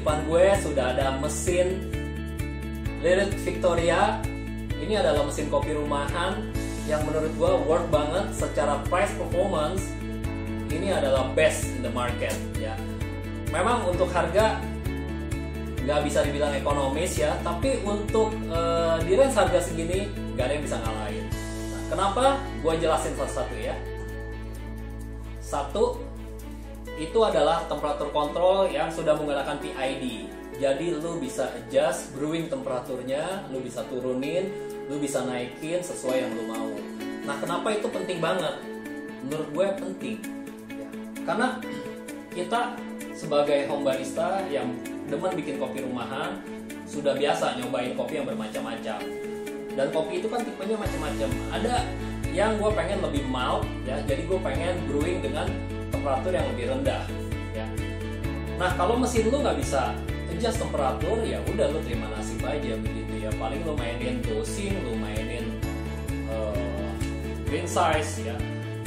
depan gue sudah ada mesin Lilith Victoria. Ini adalah mesin kopi rumahan yang menurut gue worth banget secara price performance. Ini adalah best in the market ya. Memang untuk harga nggak bisa dibilang ekonomis ya, tapi untuk di range harga segini nggak ada yang bisa ngalahin. Nah, kenapa? Gue jelasin satu-satu ya. Satu, itu adalah temperatur kontrol yang sudah menggunakan PID. Jadi lu bisa adjust brewing temperaturnya, lu bisa turunin, lu bisa naikin sesuai yang lu mau. Nah, kenapa itu penting banget? Menurut gue penting ya. Karena kita sebagai home barista yang demen bikin kopi rumahan sudah biasa nyobain kopi yang bermacam-macam. Dan kopi itu kan tipenya macam-macam. Ada yang gue pengen lebih mild ya, jadi gue pengen brewing dengan temperatur yang lebih rendah ya. Nah, kalau mesin lu nggak bisa adjust temperatur, ya udah lu terima nasib aja begitu ya. Paling lu mainin dosing, lu mainin grain size ya.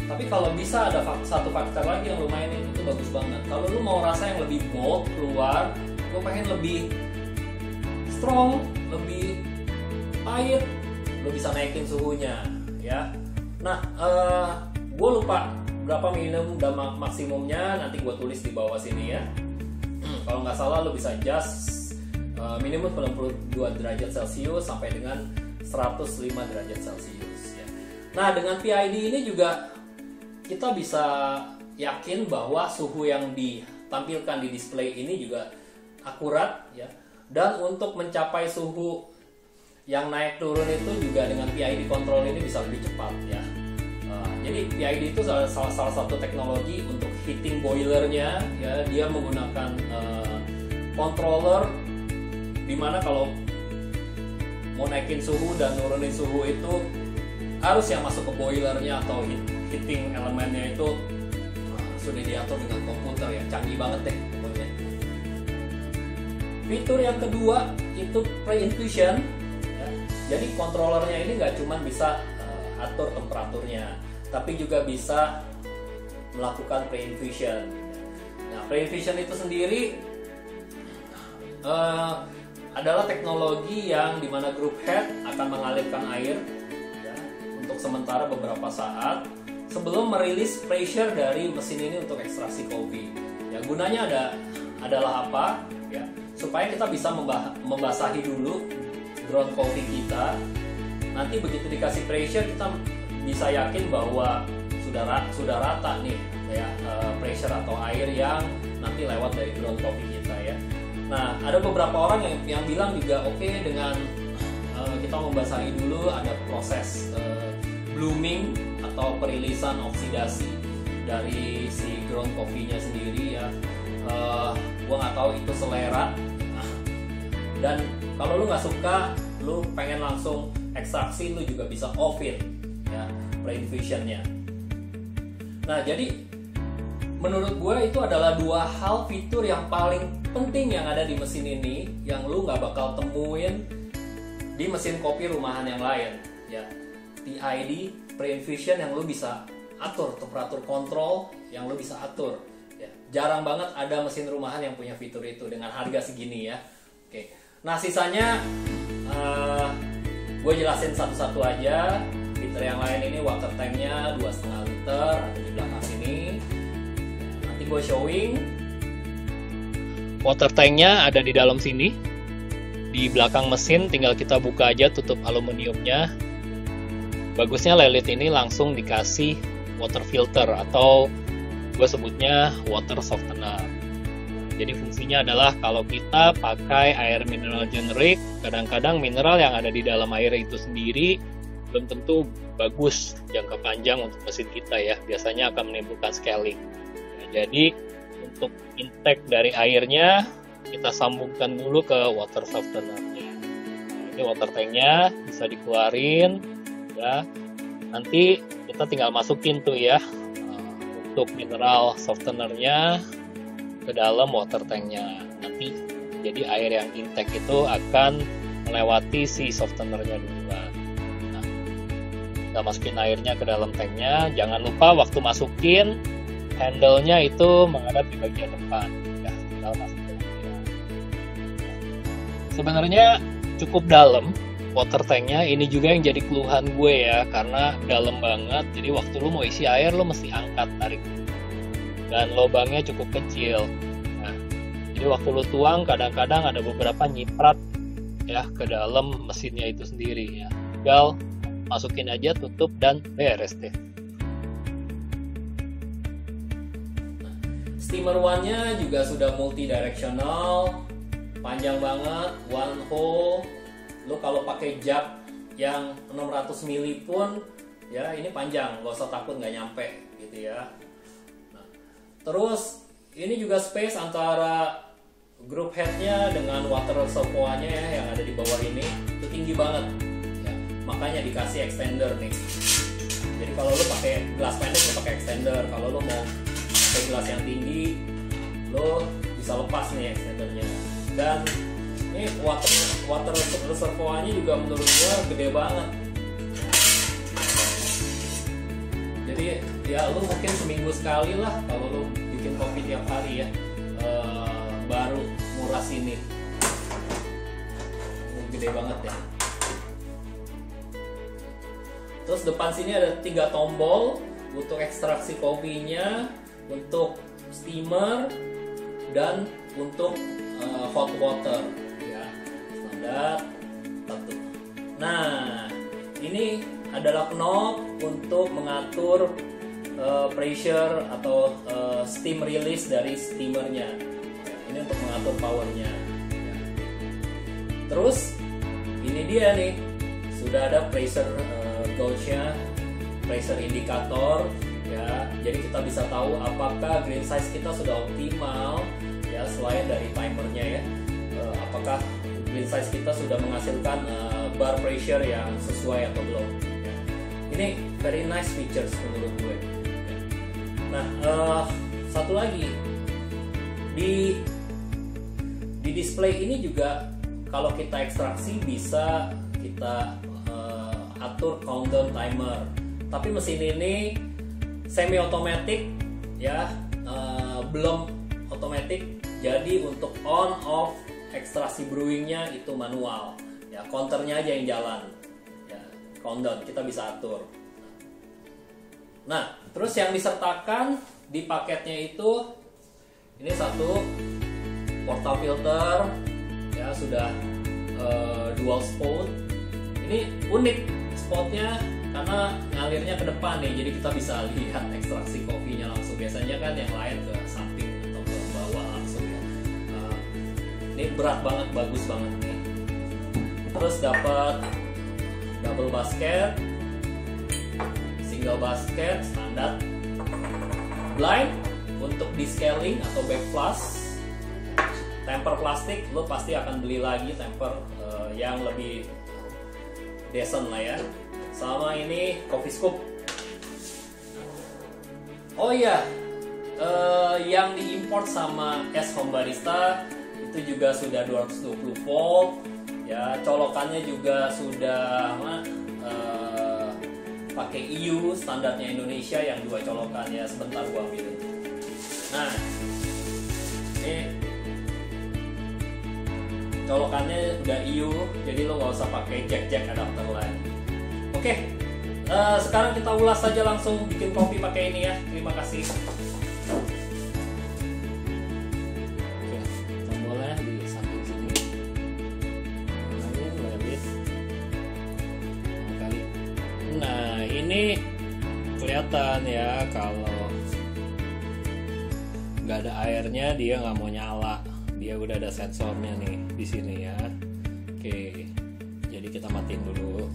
Tapi kalau bisa ada satu faktor lagi yang lu mainin, itu bagus banget. Kalau lu mau rasa yang lebih bold keluar, lu pengen lebih strong, lebih pahit, lu bisa naikin suhunya ya. Nah, gue lupa berapa minimum dan maksimumnya, nanti gue tulis di bawah sini ya. Kalau nggak salah lo bisa adjust minimum 92 derajat Celcius sampai dengan 105 derajat Celcius ya. Nah, dengan PID ini juga kita bisa yakin bahwa suhu yang ditampilkan di display ini juga akurat ya. Dan untuk mencapai suhu yang naik turun itu juga dengan PID control ini bisa lebih cepat ya. Jadi PID itu salah satu teknologi untuk heating boilernya ya. Dia menggunakan controller dimana kalau mau naikin suhu dan nurunin suhu itu harus yang masuk ke boilernya atau heating elemennya itu sudah diatur dengan komputer ya. Canggih banget deh pokoknya. Fitur yang kedua itu pre-infusion. Jadi controllernya ini nggak cuma bisa atur temperaturnya, tapi juga bisa melakukan pre-infusion. Nah, pre-infusion itu sendiri adalah teknologi yang dimana group head akan mengalirkan air ya, untuk sementara beberapa saat sebelum merilis pressure dari mesin ini untuk ekstraksi kopi. Ya, gunanya adalah apa? Ya, supaya kita bisa membasahi dulu ground coffee kita. Nanti begitu dikasih pressure kita bisa yakin bahwa sudah rata nih ya pressure atau air yang nanti lewat dari ground coffee kita ya. Nah, ada beberapa orang yang bilang juga oke dengan kita membasahi dulu, ada proses blooming atau perilisan oksidasi dari si ground coffee-nya sendiri ya. Gua nggak tahu itu selera. Dan kalau lu nggak suka, lu pengen langsung ekstraksi, lu juga bisa off-in ya pre-infusionnya. Nah, jadi menurut gue itu adalah dua hal fitur yang paling penting yang ada di mesin ini yang lu nggak bakal temuin di mesin kopi rumahan yang lain ya. PID pre-infusion yang lu bisa atur, temperatur kontrol yang lu bisa atur ya. Jarang banget ada mesin rumahan yang punya fitur itu dengan harga segini ya. Oke. Nah, sisanya gue jelasin satu-satu aja. Fitur yang lain ini water tanknya 2,5 liter ada di belakang sini. Nanti gue showing. Water tanknya ada di dalam sini. Di belakang mesin tinggal kita buka aja tutup aluminiumnya. Bagusnya Lilith ini langsung dikasih water filter atau gue sebutnya water softener. Jadi fungsinya adalah kalau kita pakai air mineral generik, kadang-kadang mineral yang ada di dalam air itu sendiri belum tentu bagus jangka panjang untuk mesin kita ya. Biasanya akan menimbulkan scaling. Ya, jadi untuk intake dari airnya kita sambungkan dulu ke water softenernya. Nah, ini water tanknya bisa dikeluarin ya. Nanti kita tinggal masukin tuh ya untuk mineral softenernya ke dalam water tanknya. Nanti jadi air yang intake itu akan melewati si softenernya duluan. Nah, kita masukin airnya ke dalam tanknya. Jangan lupa waktu masukin handle-nya itu menghadap di bagian depan. Ya, tinggal masukin aja. Sebenarnya cukup dalam water tanknya. Ini juga yang jadi keluhan gue ya, karena dalam banget. Jadi waktu lu mau isi air lu mesti angkat tarik, dan lubangnya cukup kecil. Nah, jadi waktu lu tuang kadang-kadang ada beberapa nyiprat ya ke dalam mesinnya itu sendiri ya. Tinggal masukin aja, tutup, dan beres deh. Steamer one-nya juga sudah multi directional, panjang banget, one hole. Lo kalau pakai jug yang 600 mili pun ya ini panjang, gak usah takut nggak nyampe gitu ya. Nah, terus ini juga space antara group head-nya dengan water reservoir-nya ya, yang ada di bawah ini itu tinggi banget ya. Makanya dikasih extender nih. Jadi kalau lo pakai gelas pendek lo pakai extender, kalau lo mau pakai gelas yang tinggi lo bisa lepas nih extendernya. Dan ini water reservoir-nya juga menurut gua gede banget. Jadi ya lu mungkin seminggu sekali lah kalau lu bikin kopi tiap hari ya, baru nguras ini. Gede banget ya. Terus depan sini ada 3 tombol untuk ekstraksi kopinya, untuk steamer, dan untuk hot water ya, standar satu. Nah, ini adalah knob untuk mengatur pressure atau steam release dari steamernya. Ini untuk mengatur powernya. Terus ini dia nih, sudah ada pressure gauge-nya, pressure indicator ya. Jadi kita bisa tahu apakah grain size kita sudah optimal ya, selain dari timernya ya. Apakah grain size kita sudah menghasilkan bar pressure yang sesuai atau belum ya. Ini very nice features menurut gue ya. Nah, satu lagi di display ini juga kalau kita ekstraksi bisa kita atur countdown timer. Tapi mesin ini semi otomatis ya, belum otomatis. Jadi untuk on off ekstraksi brewingnya itu manual ya, counternya aja yang jalan ya, countdown kita bisa atur. Nah, terus yang disertakan di paketnya itu ini satu portafilter ya, sudah dual spout. Ini unik spotnya karena ngalirnya ke depan nih, jadi kita bisa lihat ekstraksi kopinya langsung. Biasanya kan yang lain ke samping atau ke bawah langsung ya. Ini berat banget, bagus banget nih. Terus dapat double basket, single basket standar, blind untuk descaling atau backflush, temper plastik. Lo pasti akan beli lagi temper yang lebih decent lah ya. Sama ini coffee scoop. Oh iya, yang diimport sama S Home Barista itu juga sudah 220 volt ya. Colokannya juga sudah pakai EU standarnya Indonesia yang 2 colokan ya. Sebentar gua ambilin. Nah, ini colokannya udah EU, jadi lo nggak usah pakai jack adapter lain. Oke, sekarang kita ulas saja langsung bikin kopi pakai ini ya. Terima kasih. Oke, tombolnya di samping sini. Nah, ini kelihatan ya kalau nggak ada airnya dia nggak mau nyala. Dia udah ada sensornya nih di sini ya. Oke, jadi kita matiin dulu.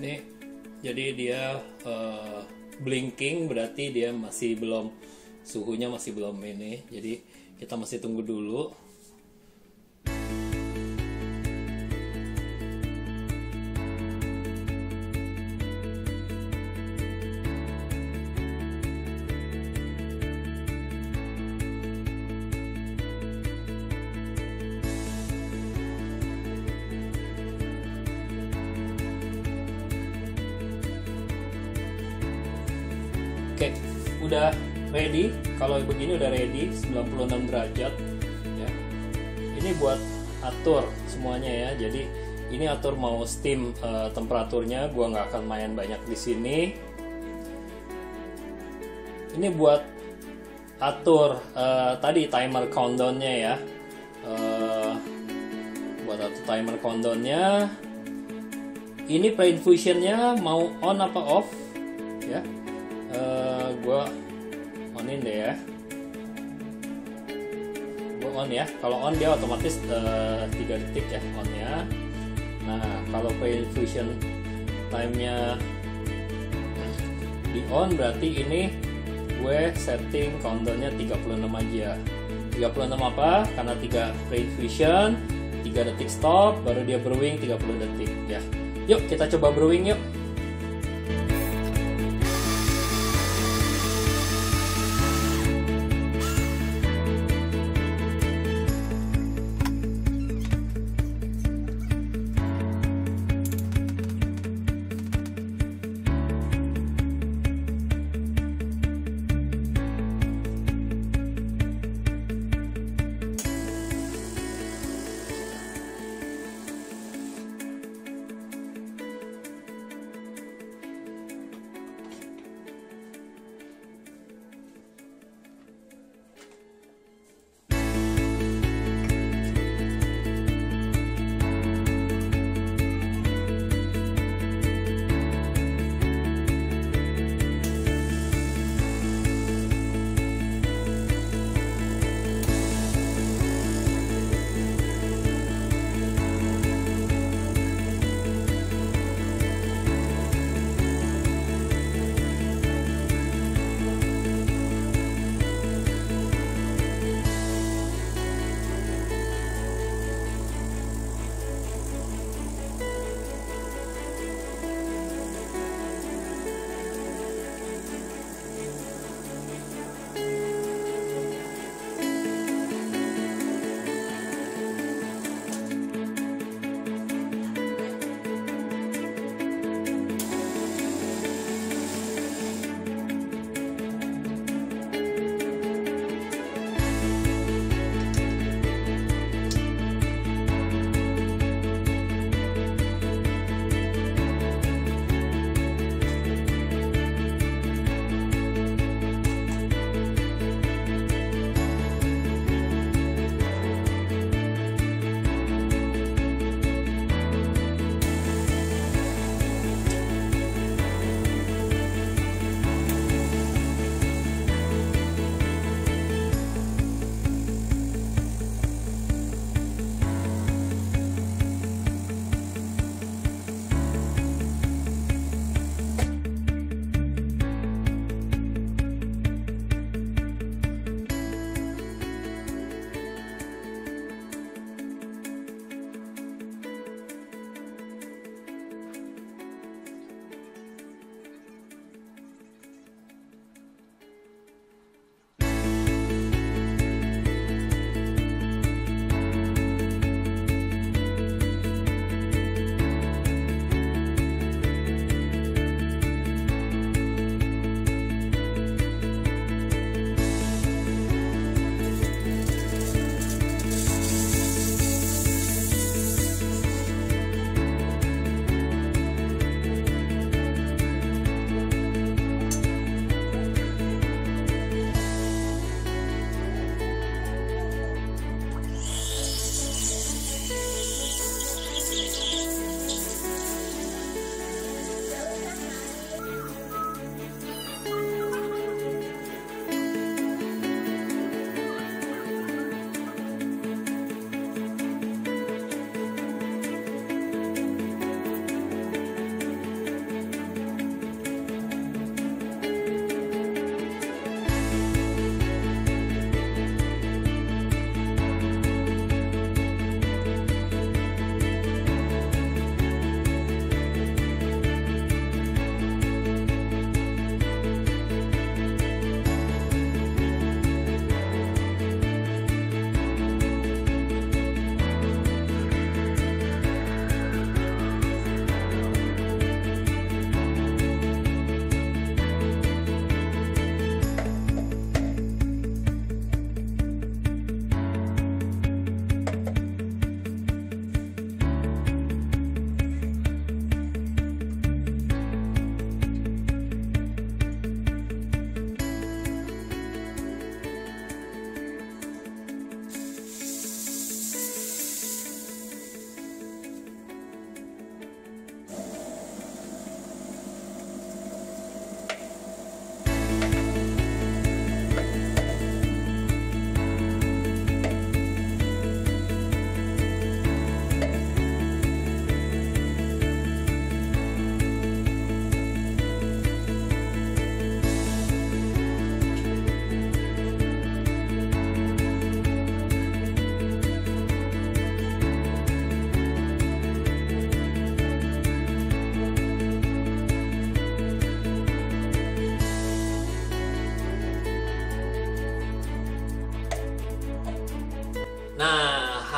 Ini jadi dia blinking, berarti dia masih belum, suhunya masih belum ini. Jadi kita masih tunggu dulu. Oke, udah ready. Kalau begini udah ready 96 derajat ya. Ini buat atur semuanya ya. Jadi ini atur mau steam temperaturnya, gua nggak akan main banyak di sini. Ini buat atur tadi timer countdownnya ya. Buat atur timer countdownnya. Ini pre-infusionnya mau on apa off ya. Gua onin deh ya. Gua on ya. Kalau on dia otomatis 3 detik ya onnya. Nah, kalau pre-infusion time-nya di on berarti ini gue setting countdown-nya 36 aja. 36 apa? Karena 3 pre-infusion, 3 detik stop, baru dia brewing 30 detik ya. Yuk kita coba brewing yuk.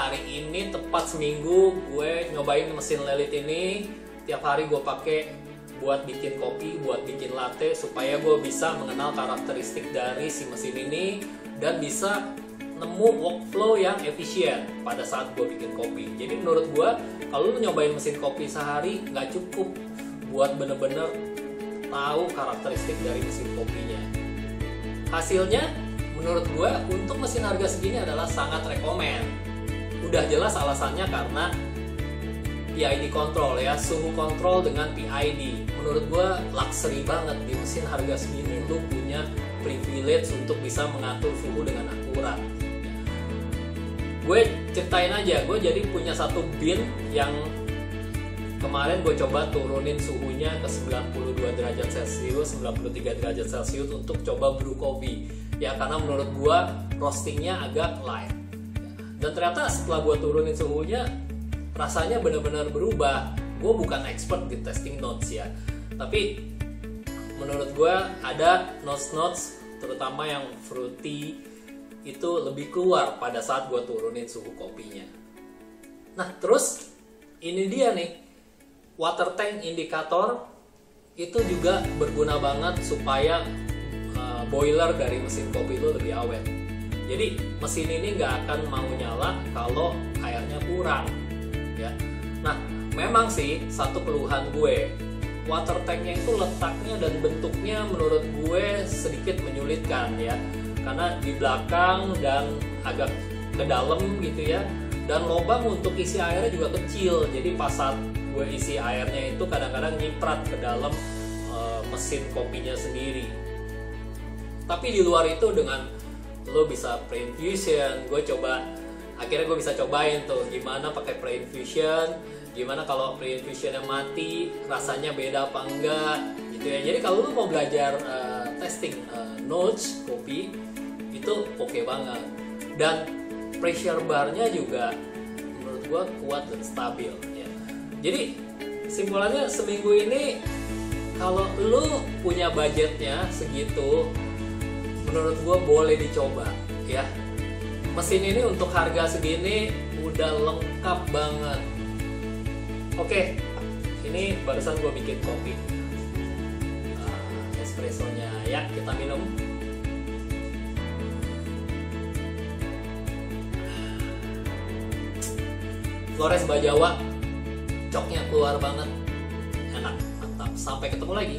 hari ini tepat seminggu gue nyobain mesin lelit ini. Tiap hari gue pakai buat bikin kopi, buat bikin latte, supaya gue bisa mengenal karakteristik dari si mesin ini dan bisa nemu workflow yang efisien pada saat gue bikin kopi. Jadi menurut gue, kalau lu nyobain mesin kopi sehari nggak cukup buat bener-bener tahu karakteristik dari mesin kopinya. Hasilnya menurut gue untuk mesin harga segini adalah sangat rekomen. Udah jelas alasannya karena PID control ya, suhu kontrol dengan PID. Menurut gue luxury banget, di mesin harga segini lu punya privilege untuk bisa mengatur suhu dengan akurat. Gue ceritain aja, gue jadi punya satu bin yang kemarin gue coba turunin suhunya ke 92 derajat Celcius, 93 derajat Celcius untuk coba brew coffee. Ya karena menurut gue roastingnya agak light. Dan ternyata setelah gue turunin suhunya, rasanya benar-benar berubah. Gue bukan expert di testing notes ya, tapi menurut gue ada notes terutama yang fruity itu lebih keluar pada saat gue turunin suhu kopinya. Nah terus ini dia nih, water tank indicator itu juga berguna banget supaya boiler dari mesin kopi itu lebih awet. Jadi mesin ini nggak akan mau nyala kalau airnya kurang ya. Nah memang sih satu keluhan gue, water tanknya itu letaknya dan bentuknya menurut gue sedikit menyulitkan ya, karena di belakang dan agak ke dalam gitu ya, dan lubang untuk isi airnya juga kecil. Jadi pas saat gue isi airnya itu kadang-kadang nyiprat ke dalam mesin kopinya sendiri. Tapi di luar itu dengan lo bisa pre-infusion, akhirnya gue bisa cobain tuh gimana pakai pre-infusion, gimana kalau pre-infusionnya mati, rasanya beda apa enggak gitu ya. Jadi kalau lo mau belajar testing notes kopi itu oke banget, dan pressure barnya juga menurut gue kuat dan stabil ya. Jadi simpulannya seminggu ini kalau lo punya budgetnya segitu, menurut gue boleh dicoba ya. Mesin ini untuk harga segini udah lengkap banget. Oke, ini barusan gue bikin kopi, espressonya ya, kita minum. Flores Bajawa, coknya keluar banget, enak, mantap. Sampai ketemu lagi.